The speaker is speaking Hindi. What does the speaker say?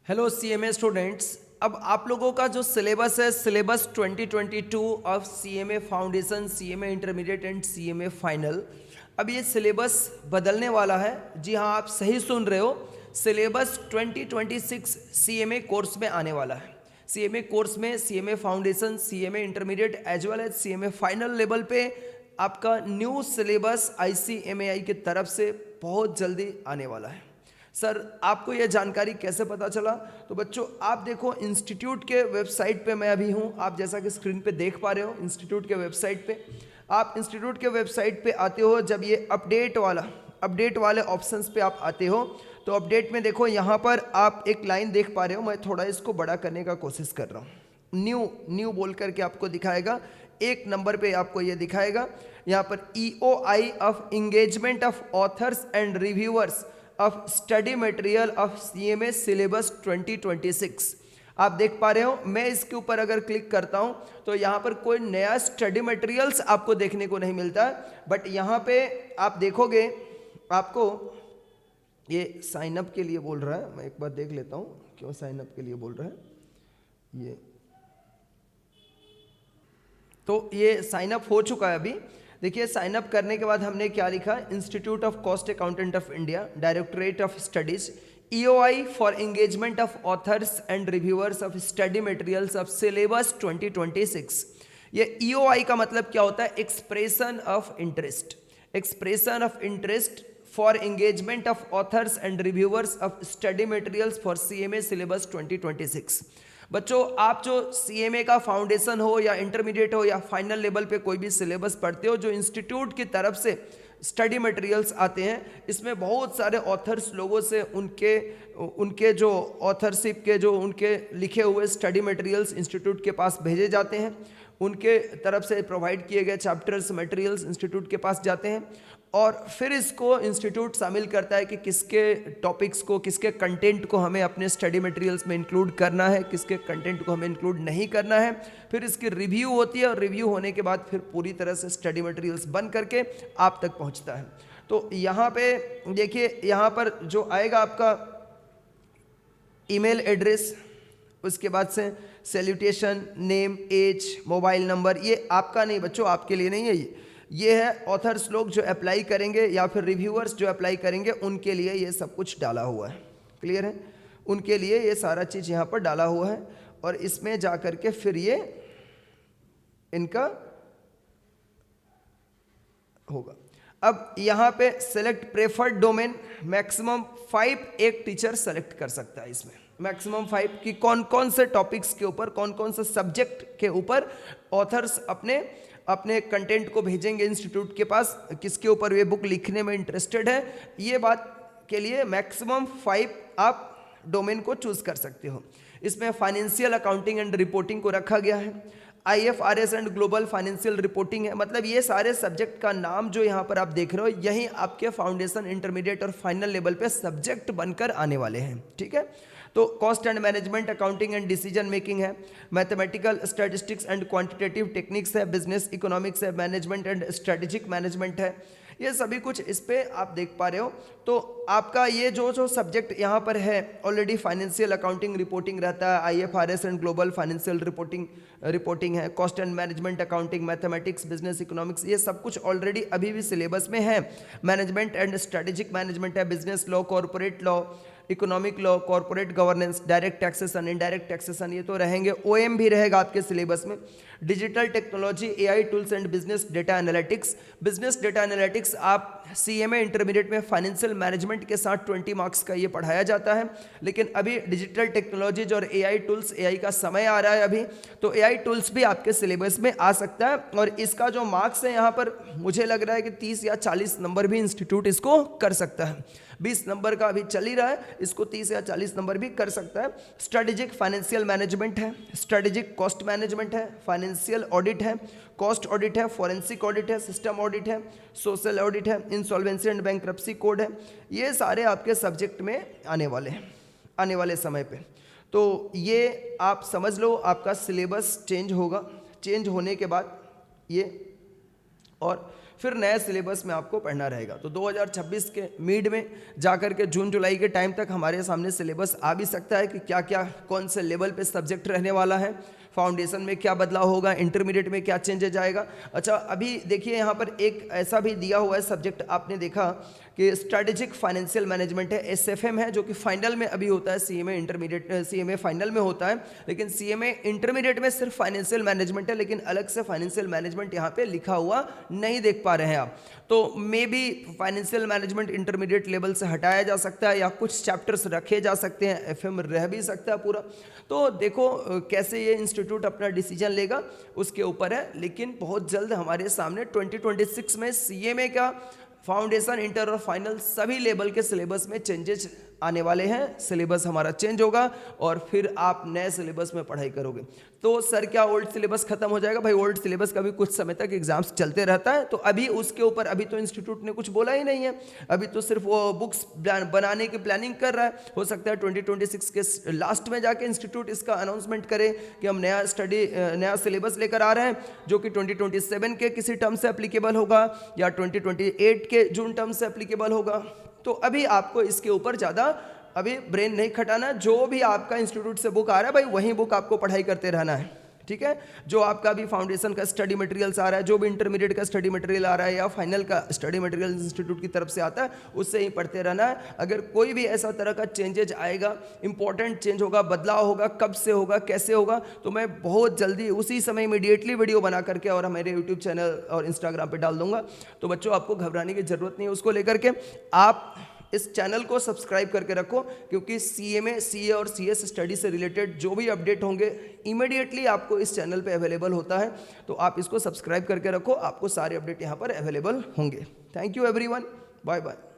Hello CMA students. अब आप लोगों का जो सिलेबस है, syllabus 2022 of CMA foundation, CMA intermediate and CMA final, अब ये सिलेबस बदलने वाला है। जी हाँ, आप सही सुन रहे हो, सिलेबस 2026 सीएमए कोर्स में आने वाला है। सीएमए कोर्स में CMA foundation, CMA intermediate as well as CMA final level पे आपका न्यू सिलेबस आईसीएमएआई की तरफ से बहुत जल्दी आने वाला है। सर, आपको यह जानकारी कैसे पता चला? तो बच्चों, आप देखो इंस्टीट्यूट के वेबसाइट पे मैं अभी हूँ। आप जैसा कि स्क्रीन पे देख पा रहे हो, इंस्टीट्यूट के वेबसाइट पे आप इंस्टीट्यूट के वेबसाइट पे आते हो। जब ये अपडेट वाले ऑप्शंस पे आप आते हो तो अपडेट में देखो, यहाँ पर आप एक लाइन देख पा रहे हो। मैं थोड़ा इसको बड़ा करने का कोशिश कर रहा हूँ। न्यू बोल करके आपको दिखाएगा। एक नंबर पे आपको ये दिखाएगा, यहाँ पर EOI of engagement of authors and reviewers of study material of CMA syllabus 2026। आप देख पा रहे हो। मैं इसके ऊपर अगर क्लिक करता हूं तो यहाँ पर कोई नया स्टडी मटेरियल्स आपको देखने को नहीं मिलता, बट यहाँ पे आप देखोगे, आपको ये साइन अप के लिए बोल रहा है। मैं एक बार देख लेता हूँ क्यों साइन अप के लिए बोल रहा है। ये साइन अप हो चुका है अभी। देखिए, साइन अप करने के बाद हमने क्या लिखा, institute of cost accountant of India, directorate of studies, EOI for engagement of authors and reviewers of study materials of syllabus 2026। ये EOI का मतलब क्या होता है? Expression of interest. Expression of interest for engagement of authors and reviewers of study materials for CMA syllabus 2026। बच्चों, आप जो सीएमए का फाउंडेशन हो या इंटरमीडिएट हो या फाइनल लेवल पे कोई भी सिलेबस पढ़ते हो, जो इंस्टीट्यूट की तरफ से स्टडी मटेरियल्स आते हैं, इसमें बहुत सारे ऑथर्स लोगों से उनके जो ऑथरशिप के जो उनके लिखे हुए स्टडी मटेरियल्स इंस्टीट्यूट के पास भेजे जाते हैं। उनके तरफ से प्रोवाइड किए गए चैप्टर्स मटेरियल्स इंस्टीट्यूट के पास जाते हैं और फिर इसको इंस्टीट्यूट शामिल करता है कि किसके टॉपिक्स को, किसके कंटेंट को हमें अपने स्टडी मटेरियल्स में इंक्लूड करना है, किसके कंटेंट को हमें इंक्लूड नहीं करना है। फिर इसकी रिव्यू होती है और रिव्यू होने के बाद फिर पूरी तरह से स्टडी मटेरियल्स बन करके आप तक पहुंचता है। तो यहाँ पे देखिए, यहाँ पर जो आएगा आपका ईमेल एड्रेस, उसके बाद से salutation, name, age, mobile number. ये आपका नहीं बच्चों, आपके लिए नहीं है। ये है ऑथर्स लोग जो अप्लाई करेंगे या फिर रिव्यूअर्स जो अप्लाई करेंगे, उनके लिए ये सब कुछ डाला हुआ है। क्लियर है? उनके लिए ये सारा चीज़ यहाँ पर डाला हुआ है और इसमें जा कर के फिर ये इनका होगा। अब यहाँ पे सेलेक्ट प्रेफर्ड डोमेन, मैक्सिमम 5 एक टीचर सेलेक्ट कर सकता है। इसमें मैक्सिमम 5 की कौन कौन से टॉपिक्स के ऊपर, कौन कौन से सब्जेक्ट के ऊपर ऑथर्स अपने कंटेंट को भेजेंगे इंस्टीट्यूट के पास, किसके ऊपर वे बुक लिखने में इंटरेस्टेड है, ये बात के लिए मैक्सिमम 5 आप डोमेन को चूज कर सकते हो। इसमें फाइनेंशियल अकाउंटिंग एंड रिपोर्टिंग को रखा गया है, IFRS and global financial reporting है। मतलब ये सारे सब्जेक्ट का नाम जो यहाँ पर आप देख रहे हो, यही आपके फाउंडेशन, इंटरमीडिएट और फाइनल लेवल पे सब्जेक्ट बनकर आने वाले हैं। ठीक है? तो cost and management, accounting and decision making है, mathematical statistics and quantitative techniques है, बिजनेस इकोनॉमिक्स है, मैनेजमेंट एंड स्ट्रेटेजिक मैनेजमेंट है। ये सभी कुछ इस पे आप देख पा रहे हो। तो आपका ये जो सब्जेक्ट यहाँ पर है, ऑलरेडी फाइनेंशियल अकाउंटिंग रिपोर्टिंग रहता है, IFRS and global financial reporting है, cost and management accounting, mathematics, business economics, ये सब कुछ ऑलरेडी अभी भी सिलेबस में है। मैनेजमेंट एंड स्ट्रेटेजिक मैनेजमेंट है, business law, corporate law, economic law, corporate governance, direct taxation, indirect taxation, ये तो रहेंगे। OM भी रहेगा आपके सिलेबस में। Digital technology, AI tools and business data analytics. Business data analytics आप CMA इंटरमीडिएट में फाइनेंशियल मैनेजमेंट के साथ 20 मार्क्स का ये पढ़ाया जाता है, लेकिन अभी डिजिटल टेक्नोलॉजीज और AI टूल्स, AI का समय आ रहा है अभी, तो AI टूल्स भी आपके सिलेबस में आ सकता है। और इसका जो मार्क्स है यहाँ पर, मुझे लग रहा है कि 30 या 40 नंबर भी इंस्टीट्यूट इसको कर सकता है। 20 नंबर का अभी चल ही रहा है, इसको 30 या 40 नंबर भी कर सकता है। स्ट्रेटेजिक फाइनेंशियल मैनेजमेंट है, स्ट्रेटेजिक कॉस्ट मैनेजमेंट है, फाइनेंशियल ऑडिट है, कॉस्ट ऑडिट है, फॉरेंसिक ऑडिट है, सिस्टम ऑडिट है, सोशल ऑडिट है, इंसॉल्वेंसी एंड बैंक्रप्सी कोड है। ये सारे आपके सब्जेक्ट में आने वाले हैं आने वाले समय पे। तो ये आप समझ लो, आपका सिलेबस चेंज होगा। चेंज होने के बाद ये, और फिर नए सिलेबस में आपको पढ़ना रहेगा। तो 2026 के मिड में जाकर के जून जुलाई के टाइम तक हमारे सामने सिलेबस आ भी सकता है कि क्या क्या कौन से लेवल पे सब्जेक्ट रहने वाला है, फाउंडेशन में क्या बदलाव होगा, इंटरमीडिएट में क्या चेंजेज आएगा। अच्छा, अभी देखिए यहाँ पर एक ऐसा भी दिया हुआ है सब्जेक्ट, आपने देखा कि स्ट्रैटेजिक फाइनेंशियल मैनेजमेंट है, एसएफएम है, जो कि फाइनल में अभी होता है, सीएमए इंटरमीडिएट सीएमए फाइनल में होता है, लेकिन सीएमए इंटरमीडिएट में सिर्फ फाइनेंशियल मैनेजमेंट है, लेकिन अलग से फाइनेंशियल मैनेजमेंट यहाँ पे लिखा हुआ नहीं देख पा रहे हैं आप। तो may be financial management intermediate level से हटाया जा सकता है या कुछ चैप्टर्स रखे जा सकते हैं, एफएम रह भी सकता है पूरा। तो देखो कैसे ये इंस्टीट्यूट अपना डिसीजन लेगा उसके ऊपर है, लेकिन बहुत जल्द हमारे सामने 2026 में सीएमए का फाउंडेशन, इंटर और फाइनल सभी लेवल के सिलेबस में चेंजेस आने वाले हैं। सिलेबस हमारा चेंज होगा और फिर आप नए सिलेबस में पढ़ाई करोगे। तो सर क्या ओल्ड सिलेबस खत्म हो जाएगा? भाई ओल्ड सिलेबस का भी कुछ समय तक एग्जाम्स चलते रहता है, तो अभी उसके ऊपर अभी तो इंस्टीट्यूट ने कुछ बोला ही नहीं है, अभी तो सिर्फ वो बुक्स बनाने की प्लानिंग कर रहा है। हो सकता है 2026 के लास्ट में जाके इंस्टीट्यूट इसका अनाउंसमेंट करे कि हम नया सिलेबस लेकर आ रहे हैं, जो कि 2027 के किसी टर्म से एप्लीकेबल होगा या 2028 के जून टर्म से एप्लीकेबल होगा। तो अभी आपको इसके ऊपर ज़्यादा अभी ब्रेन नहीं खटाना, जो भी आपका इंस्टीट्यूट से बुक आ रहा है भाई वही बुक आपको पढ़ाई करते रहना है, ठीक है। जो आपका भी फाउंडेशन का स्टडी मटेरियल्स आ रहा है, जो भी इंटरमीडिएट का स्टडी मटेरियल आ रहा है या फाइनल का स्टडी मटेरियल इंस्टीट्यूट की तरफ से आता है, उससे ही पढ़ते रहना है। अगर कोई भी ऐसा तरह का चेंजेज आएगा, इंपॉर्टेंट चेंज होगा, बदलाव होगा, कब से होगा, कैसे होगा, तो मैं बहुत जल्दी उसी समय इमीडिएटली वीडियो बना करके और मेरे यूट्यूब चैनल और इंस्टाग्राम पर डाल दूंगा। तो बच्चों आपको घबराने की जरूरत नहीं है उसको लेकर के। आप इस चैनल को सब्सक्राइब करके रखो, क्योंकि सीएमए, सीए और सीएस स्टडी से रिलेटेड जो भी अपडेट होंगे इमीडिएटली आपको इस चैनल पे अवेलेबल होता है। तो आप इसको सब्सक्राइब करके रखो, आपको सारे अपडेट यहाँ पर अवेलेबल होंगे। Thank you everyone, bye bye.